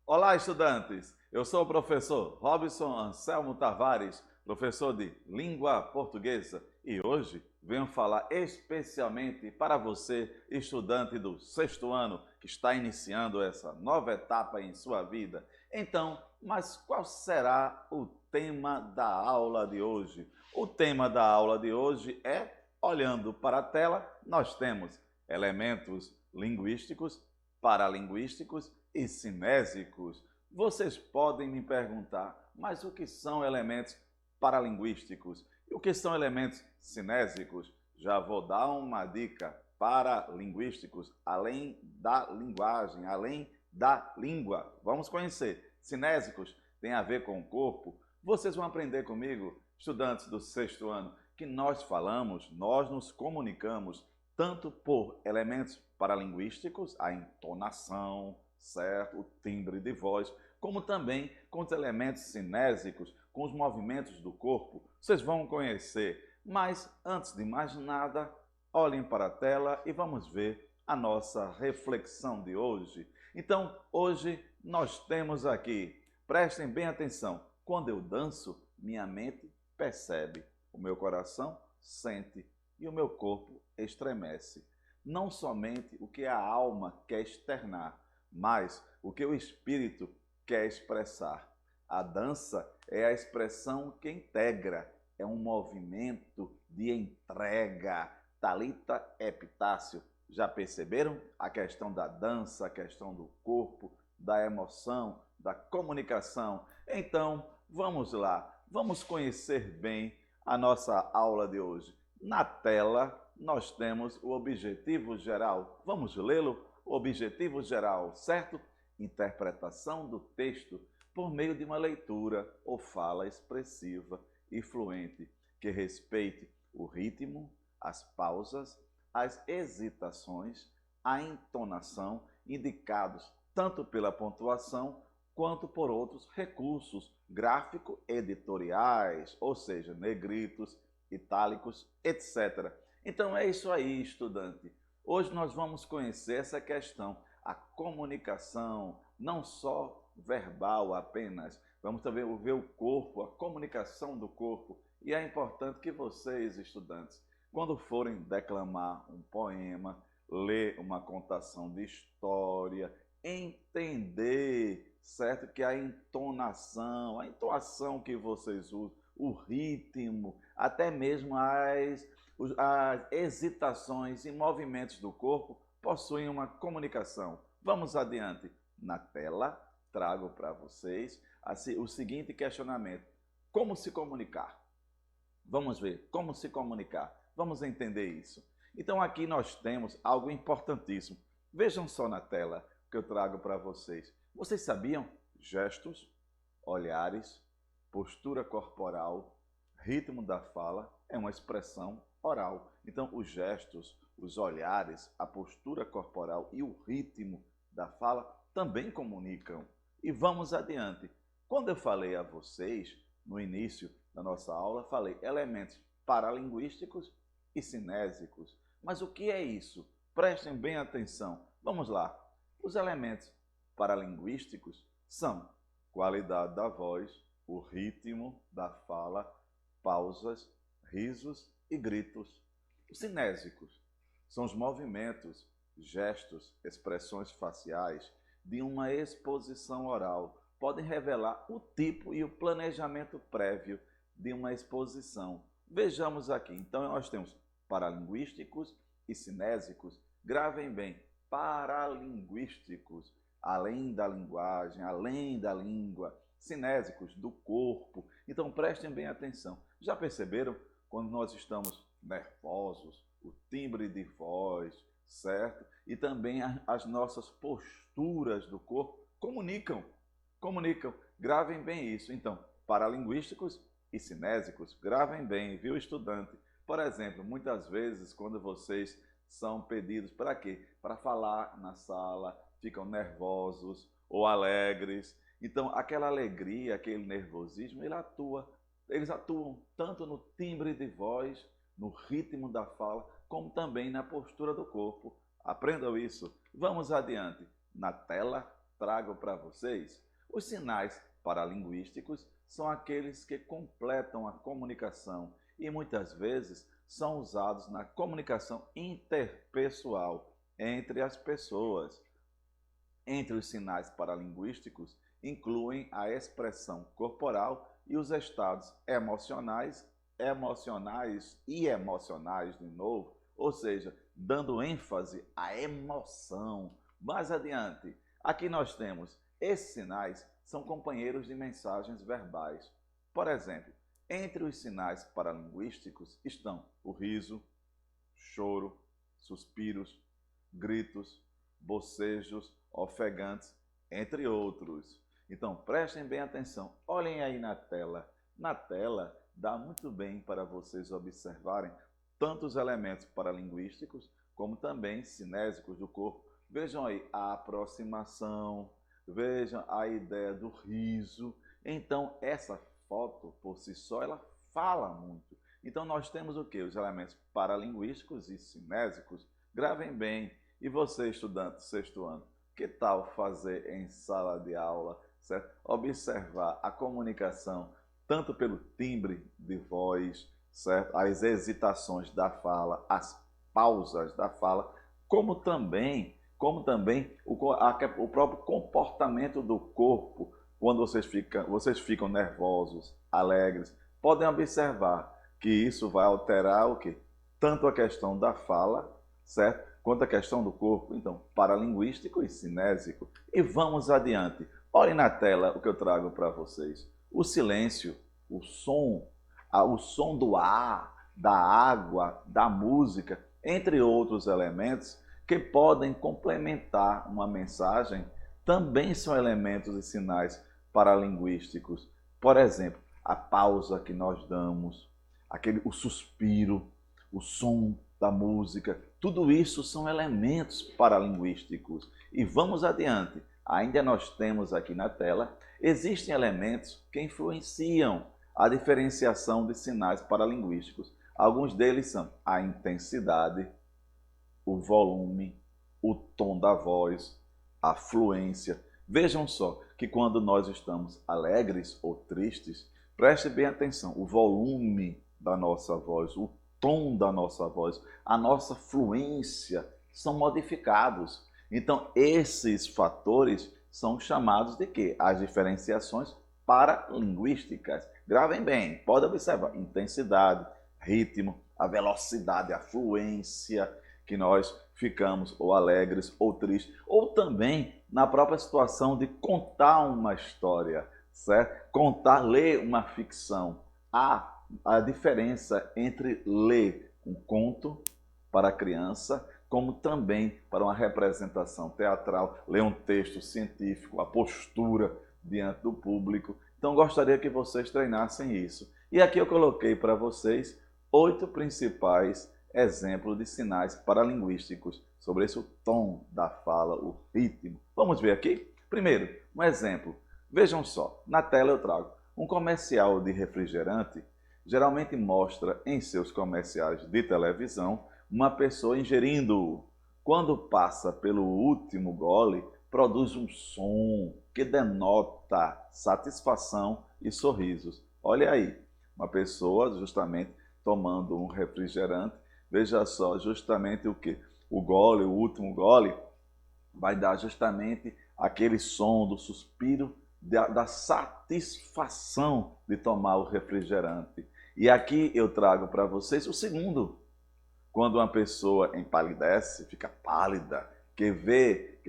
Olá, estudantes! Eu sou o professor Robson Anselmo Tavares, professor de Língua Portuguesa, e hoje venho falar especialmente para você, estudante do sexto ano, que está iniciando essa nova etapa em sua vida. Então, mas qual será o tema da aula de hoje? O tema da aula de hoje é, olhando para a tela, nós temos elementos linguísticos, paralinguísticos e cinésicos. Vocês podem me perguntar, mas o que são elementos paralinguísticos? E o que são elementos cinésicos? Já vou dar uma dica. Paralinguísticos, além da linguagem, além da língua. Vamos conhecer. Cinésicos tem a ver com o corpo. Vocês vão aprender comigo, estudantes do sexto ano, que nós falamos, nós nos comunicamos tanto por elementos paralinguísticos, a entonação, certo? O timbre de voz, como também com os elementos cinésicos, com os movimentos do corpo. Vocês vão conhecer. Mas, antes de mais nada, olhem para a tela e vamos ver a nossa reflexão de hoje. Então, hoje nós temos aqui, prestem bem atenção, quando eu danço, minha mente percebe, o meu coração sente e o meu corpo estremece. Não somente o que a alma quer externar, mas o que o espírito quer expressar. A dança é a expressão que integra, é um movimento de entrega. Talita Epitácio. Já perceberam a questão da dança, a questão do corpo, da emoção, da comunicação? Então, vamos lá, vamos conhecer bem a nossa aula de hoje. Na tela, nós temos o objetivo geral. Vamos lê-lo? O objetivo geral, certo? Interpretação do texto por meio de uma leitura ou fala expressiva e fluente, que respeite o ritmo, as pausas, as hesitações, a entonação, indicados tanto pela pontuação quanto por outros recursos gráfico-editoriais, ou seja, negritos, itálicos, etc. Então é isso aí, estudante. Hoje nós vamos conhecer essa questão, a comunicação, não só verbal apenas, vamos também ver o corpo, a comunicação do corpo. E é importante que vocês, estudantes, quando forem declamar um poema, ler uma contação de história, entender, certo? Que a entoação que vocês usam, o ritmo, até mesmo as hesitações e movimentos do corpo possuem uma comunicação. Vamos adiante. Na tela, trago para vocês o seguinte questionamento. Como se comunicar? Vamos ver como se comunicar. Vamos entender isso. Então aqui nós temos algo importantíssimo. Vejam só na tela que eu trago para vocês. Vocês sabiam? Gestos, olhares, postura corporal, ritmo da fala é uma expressão oral. Então os gestos, os olhares, a postura corporal e o ritmo da fala também comunicam. E vamos adiante. Quando eu falei a vocês, no início da nossa aula, falei elementos paralinguísticos e cinésicos. Mas o que é isso? Prestem bem atenção. Vamos lá. Os elementos paralinguísticos são qualidade da voz, o ritmo da fala, pausas, risos e gritos. Os cinésicos são os movimentos, gestos, expressões faciais de uma exposição oral. Podem revelar o tipo e o planejamento prévio de uma exposição. Vejamos aqui. Então, nós temos paralinguísticos e cinésicos. Gravem bem, paralinguísticos, além da linguagem, além da língua. Cinésicos, do corpo. Então, prestem bem atenção. Já perceberam quando nós estamos nervosos, o timbre de voz, certo? E também as nossas posturas do corpo comunicam. Gravem bem isso. Então, paralinguísticos e cinésicos, gravem bem, viu, estudante? Por exemplo, muitas vezes, quando vocês são pedidos para quê? Para falar na sala, ficam nervosos ou alegres. Então, aquela alegria, aquele nervosismo, eles atuam tanto no timbre de voz, no ritmo da fala, como também na postura do corpo. Aprendam isso. Vamos adiante. Na tela, trago para vocês? Os sinais paralinguísticos são aqueles que completam a comunicação e muitas vezes são usados na comunicação interpessoal entre as pessoas. Entre os sinais paralinguísticos incluem a expressão corporal e os estados emocionais e emocionais de novo, ou seja, dando ênfase à emoção. Mais adiante, aqui nós temos esses sinais são companheiros de mensagens verbais. Por exemplo, entre os sinais paralinguísticos estão o riso, choro, suspiros, gritos, bocejos, ofegantes, entre outros. Então, prestem bem atenção. Olhem aí na tela. Na tela, dá muito bem para vocês observarem tanto os elementos paralinguísticos, como também cinésicos do corpo. Vejam aí a aproximação, vejam a ideia do riso. Então, essa foto, por si só, ela fala muito. Então, nós temos o quê? Os elementos paralinguísticos e cinésicos. Gravem bem. E você, estudante, sexto ano, que tal fazer em sala de aula, certo? Observar a comunicação, tanto pelo timbre de voz, certo? As hesitações da fala, as pausas da fala, como também o próprio comportamento do corpo, quando vocês ficam nervosos, alegres. Podem observar que isso vai alterar o quê? Tanto a questão da fala, certo? Quanto a questão do corpo. Então, paralinguístico e cinésico. E vamos adiante. Olhem na tela o que eu trago para vocês. O silêncio, o som do ar, da água, da música, entre outros elementos que podem complementar uma mensagem, também são elementos e sinais paralinguísticos. Por exemplo, a pausa que nós damos, o suspiro, o som da música, tudo isso são elementos paralinguísticos. E vamos adiante. Ainda nós temos aqui na tela, existem elementos que influenciam a diferenciação de sinais paralinguísticos. Alguns deles são a intensidade, o volume, o tom da voz, a fluência. Vejam só que quando nós estamos alegres ou tristes, preste bem atenção, o volume da nossa voz, o tom da nossa voz, a nossa fluência são modificados. Então, esses fatores são chamados de quê? As diferenciações paralinguísticas. Gravem bem, pode observar, intensidade, ritmo, a velocidade, a fluência que nós ficamos ou alegres ou tristes, ou também na própria situação de contar uma história, certo? Ler uma ficção. A diferença entre ler um conto para a criança, como também para uma representação teatral, ler um texto científico, a postura diante do público. Então, gostaria que vocês treinassem isso. E aqui eu coloquei para vocês 8 principais exemplos de sinais paralinguísticos sobre esse tom da fala, o ritmo. Vamos ver aqui? Primeiro, um exemplo. Vejam só, na tela eu trago um comercial de refrigerante. Geralmente mostra em seus comerciais de televisão uma pessoa ingerindo. Quando passa pelo último gole, produz um som que denota satisfação e sorrisos. Olha aí, uma pessoa justamente tomando um refrigerante. Veja só, justamente o que? O último gole, vai dar justamente aquele som do suspiro, da satisfação de tomar o refrigerante. E aqui eu trago para vocês o segundo. Quando uma pessoa empalidece, fica pálida, que vê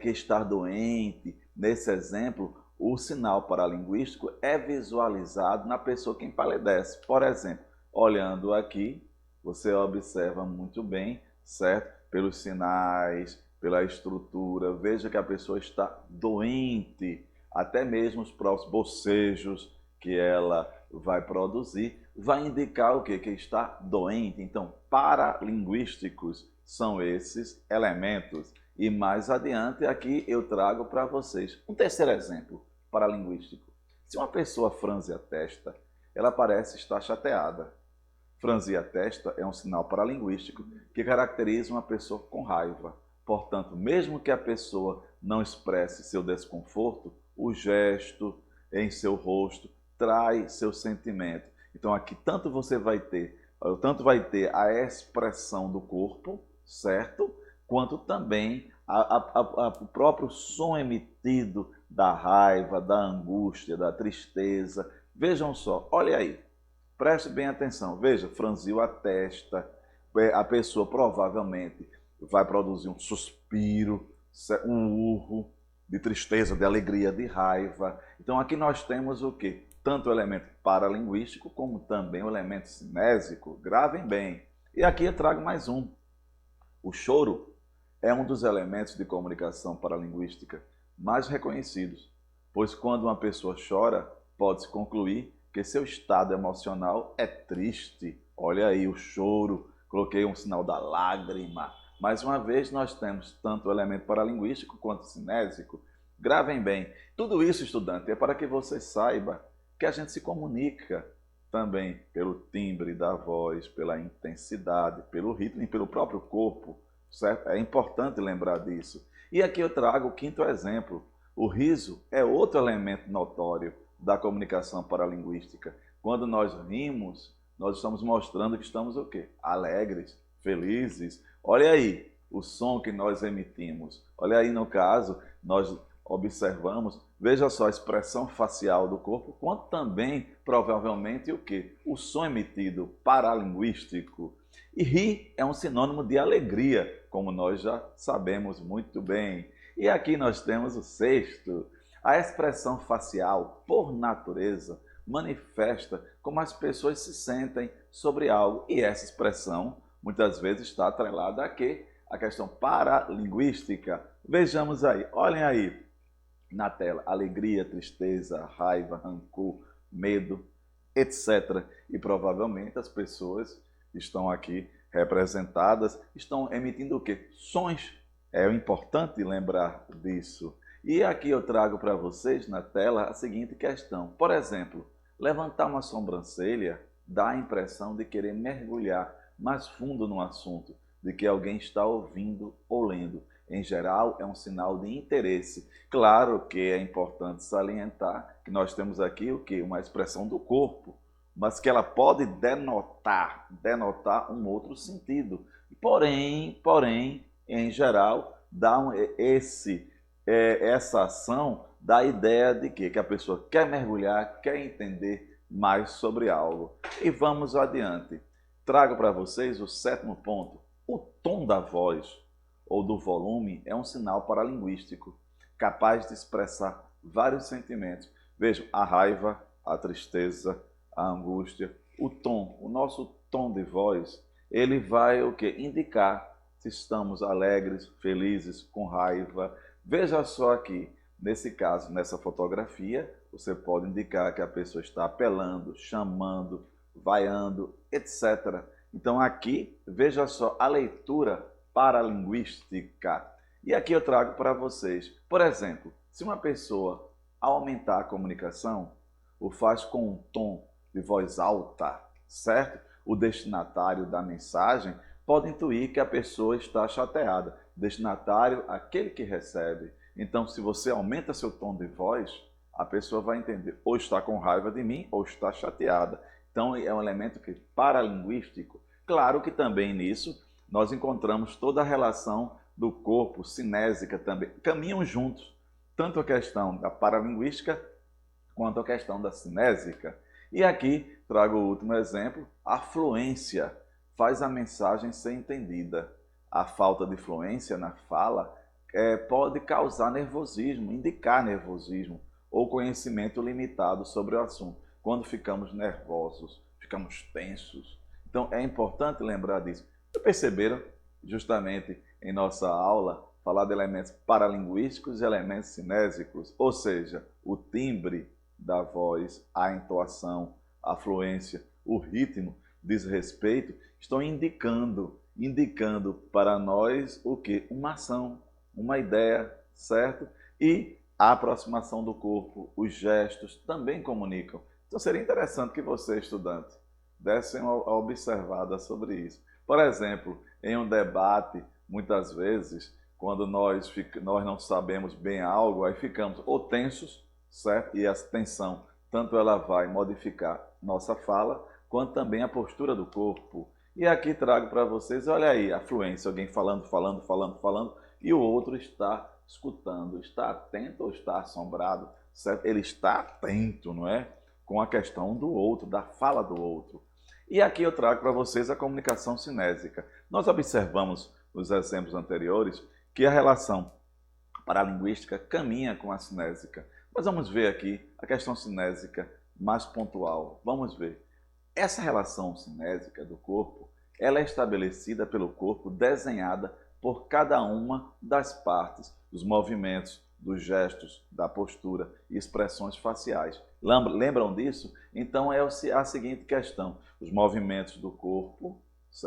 que está doente, nesse exemplo, o sinal paralinguístico é visualizado na pessoa que empalidece. Por exemplo, olhando aqui, você observa muito bem, certo? Pelos sinais, pela estrutura, veja que a pessoa está doente, até mesmo os próprios bocejos que ela vai produzir, vai indicar o quê? Que está doente. Então, paralinguísticos são esses elementos. E mais adiante, aqui eu trago para vocês um terceiro exemplo paralinguístico. Se uma pessoa franze a testa, ela parece estar chateada. Franzir a testa é um sinal paralinguístico que caracteriza uma pessoa com raiva. Portanto, mesmo que a pessoa não expresse seu desconforto, o gesto em seu rosto traz seu sentimento. Então aqui tanto vai ter a expressão do corpo, certo? Quanto também o próprio som emitido da raiva, da angústia, da tristeza. Vejam só, olha aí, preste bem atenção, veja, franziu a testa, a pessoa provavelmente vai produzir um suspiro, um urro de tristeza, de alegria, de raiva. Então aqui nós temos o quê? Tanto o elemento paralinguístico como também o elemento cinésico. Gravem bem. E aqui eu trago mais um. O choro é um dos elementos de comunicação paralinguística mais reconhecidos, pois quando uma pessoa chora, pode-se concluir que seu estado emocional é triste. Olha aí o choro, coloquei um sinal da lágrima. Mais uma vez, nós temos tanto o elemento paralinguístico quanto o cinésico. Gravem bem. Tudo isso, estudante, é para que você saiba que a gente se comunica também pelo timbre da voz, pela intensidade, pelo ritmo e pelo próprio corpo, certo? É importante lembrar disso. E aqui eu trago o quinto exemplo. O riso é outro elemento notório da comunicação paralinguística. Quando nós rimos, nós estamos mostrando que estamos o quê? Alegres, felizes. Olha aí o som que nós emitimos. Olha aí, no caso, nós observamos, veja só a expressão facial do corpo, quanto também, provavelmente, o quê? O som emitido paralinguístico. E rir é um sinônimo de alegria, como nós já sabemos muito bem. E aqui nós temos o sexto. A expressão facial, por natureza, manifesta como as pessoas se sentem sobre algo. E essa expressão, muitas vezes, está atrelada a quê? A questão paralinguística. Vejamos aí, olhem aí na tela, alegria, tristeza, raiva, rancor, medo, etc. E provavelmente as pessoas que estão aqui representadas estão emitindo o quê? Sons. É importante lembrar disso. E aqui eu trago para vocês na tela a seguinte questão. Por exemplo, levantar uma sobrancelha dá a impressão de querer mergulhar mais fundo no assunto, de que alguém está ouvindo ou lendo. Em geral, é um sinal de interesse. Claro que é importante salientar que nós temos aqui o quê? Uma expressão do corpo, mas que ela pode denotar um outro sentido. Porém, em geral, essa ação dá a ideia de quê? Que a pessoa quer mergulhar, quer entender mais sobre algo. E vamos adiante. Trago para vocês o sétimo ponto. O tom da voz ou do volume é um sinal paralinguístico, capaz de expressar vários sentimentos. Vejam, a raiva, a tristeza, a angústia, o tom, o nosso tom de voz, ele vai o quê? Indicar se estamos alegres, felizes, com raiva. Veja só aqui, nesse caso, nessa fotografia, você pode indicar que a pessoa está apelando, chamando, vaiando, etc. Então aqui, veja só a leitura paralinguística. E aqui eu trago para vocês, por exemplo, se uma pessoa aumentar a comunicação, o faz com um tom de voz alta, certo? O destinatário da mensagem pode intuir que a pessoa está chateada. Destinatário, aquele que recebe. Então, se você aumenta seu tom de voz, a pessoa vai entender ou está com raiva de mim ou está chateada. Então, é um elemento paralinguístico. Claro que também nisso nós encontramos toda a relação do corpo, cinésica também. Caminham juntos, tanto a questão da paralinguística quanto a questão da cinésica. E aqui trago o último exemplo, a fluência faz a mensagem ser entendida. A falta de fluência na fala pode causar nervosismo, indicar nervosismo ou conhecimento limitado sobre o assunto. Quando ficamos nervosos, ficamos tensos. Então é importante lembrar disso. Perceberam, justamente em nossa aula, falar de elementos paralinguísticos e elementos cinésicos, ou seja, o timbre da voz, a entoação, a fluência, o ritmo, diz respeito, estão indicando para nós o quê? Uma ação, uma ideia, certo? E a aproximação do corpo, os gestos também comunicam. Então seria interessante que você, estudante, desse uma observada sobre isso. Por exemplo, em um debate, muitas vezes, quando nós não sabemos bem algo, aí ficamos ou tensos, certo? E essa tensão, tanto ela vai modificar nossa fala, quanto também a postura do corpo. E aqui trago para vocês, olha aí, a fluência, alguém falando, e o outro está escutando, está atento ou está assombrado, certo? Ele está atento, não é? Com a questão do outro, da fala do outro. E aqui eu trago para vocês a comunicação cinésica. Nós observamos nos exemplos anteriores que a relação paralinguística caminha com a cinésica. Mas vamos ver aqui a questão cinésica mais pontual. Vamos ver. Essa relação cinésica do corpo, ela é estabelecida pelo corpo, desenhada por cada uma das partes, dos movimentos, dos gestos, da postura e expressões faciais. Lembram disso? Então é a seguinte questão: os movimentos do corpo,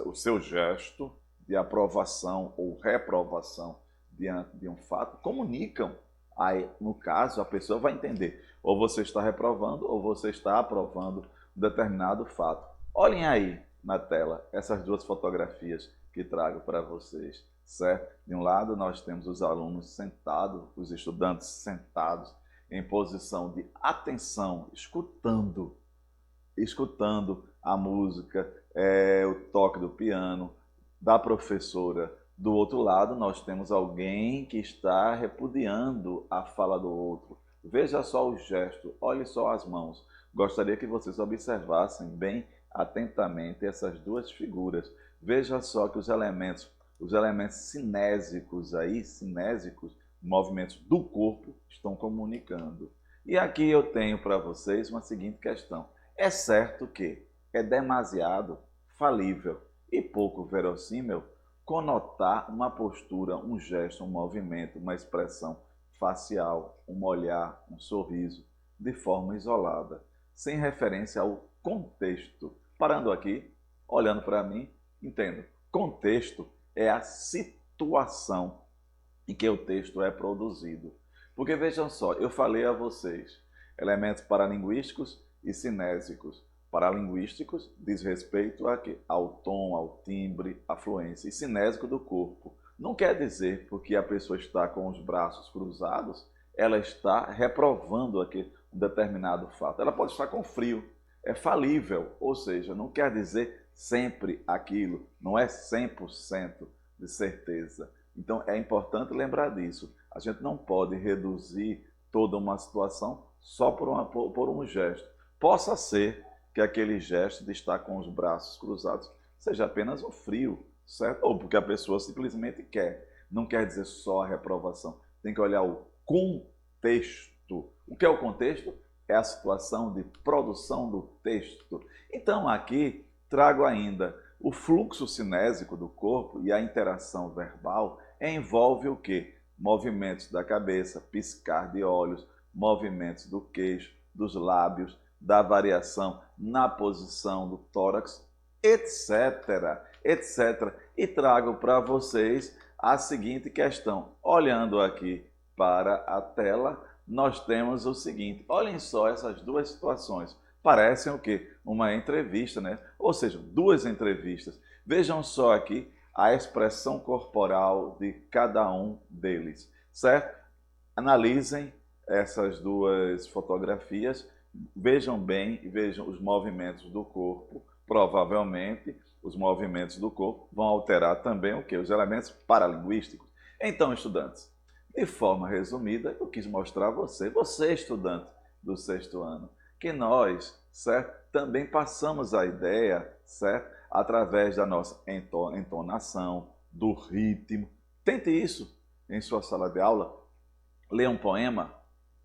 o seu gesto de aprovação ou reprovação diante de um fato, comunicam. Aí, no caso, a pessoa vai entender, ou você está reprovando ou você está aprovando um determinado fato. Olhem aí na tela essas duas fotografias que trago para vocês, certo? De um lado nós temos os alunos sentados, os estudantes sentados em posição de atenção, escutando a música, o toque do piano da professora. Do outro lado, nós temos alguém que está repudiando a fala do outro. Veja só o gesto, olhe só as mãos. Gostaria que vocês observassem bem atentamente essas duas figuras. Veja só que os elementos cinésicos aí, movimentos do corpo, estão comunicando. E aqui eu tenho para vocês uma seguinte questão. É certo que é demasiado falível e pouco verossímil conotar uma postura, um gesto, um movimento, uma expressão facial, um olhar, um sorriso, de forma isolada, sem referência ao contexto. Parando aqui, olhando para mim, entendo. Contexto é a situação em que o texto é produzido. Porque vejam só, eu falei a vocês, elementos paralinguísticos e cinésicos. Paralinguísticos diz respeito a quê? Ao tom, ao timbre, à fluência. E cinésico do corpo. Não quer dizer porque a pessoa está com os braços cruzados, ela está reprovando aqui um determinado fato. Ela pode estar com frio, é falível, ou seja, não quer dizer sempre aquilo, não é 100% de certeza. Então é importante lembrar disso. A gente não pode reduzir toda uma situação só por um gesto. Possa ser que aquele gesto de estar com os braços cruzados seja apenas um frio, certo? Ou porque a pessoa simplesmente quer. Não quer dizer só a reprovação. Tem que olhar o contexto. O que é o contexto? É a situação de produção do texto. Então aqui trago ainda o fluxo cinésico do corpo e a interação verbal envolve o quê? Movimentos da cabeça, piscar de olhos, movimentos do queixo, dos lábios, da variação na posição do tórax, etc, etc. E trago para vocês a seguinte questão. Olhando aqui para a tela, nós temos o seguinte. Olhem só essas duas situações. Parecem o quê? Uma entrevista, né? Ou seja, duas entrevistas. Vejam só aqui a expressão corporal de cada um deles, certo? Analisem essas duas fotografias. Vejam bem e vejam os movimentos do corpo. Provavelmente, os movimentos do corpo vão alterar também o quê? Os elementos paralinguísticos. Então, estudantes, de forma resumida, eu quis mostrar a você estudante do 6º ano, que nós, certo, também passamos a ideia, certo, através da nossa entonação, do ritmo. Tente isso em sua sala de aula. Lê um poema,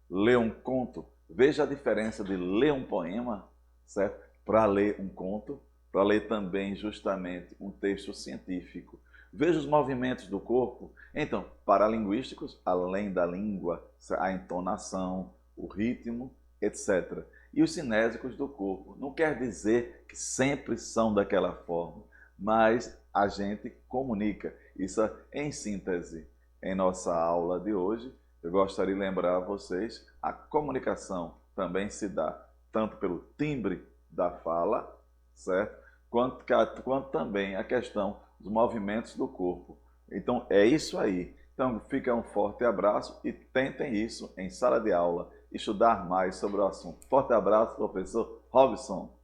lê um conto. Veja a diferença de ler um poema, certo? Para ler um conto, para ler também justamente um texto científico. Veja os movimentos do corpo. Então, paralinguísticos, além da língua, a entonação, o ritmo, etc. E os cinésicos do corpo. Não quer dizer que sempre são daquela forma, mas a gente comunica. Isso em síntese. Em nossa aula de hoje, eu gostaria de lembrar a vocês, a comunicação também se dá tanto pelo timbre da fala, certo? Quanto também a questão dos movimentos do corpo. Então, é isso aí Então fica um forte abraço e tentem isso em sala de aula, estudar mais sobre o assunto. Forte abraço, professor Robson.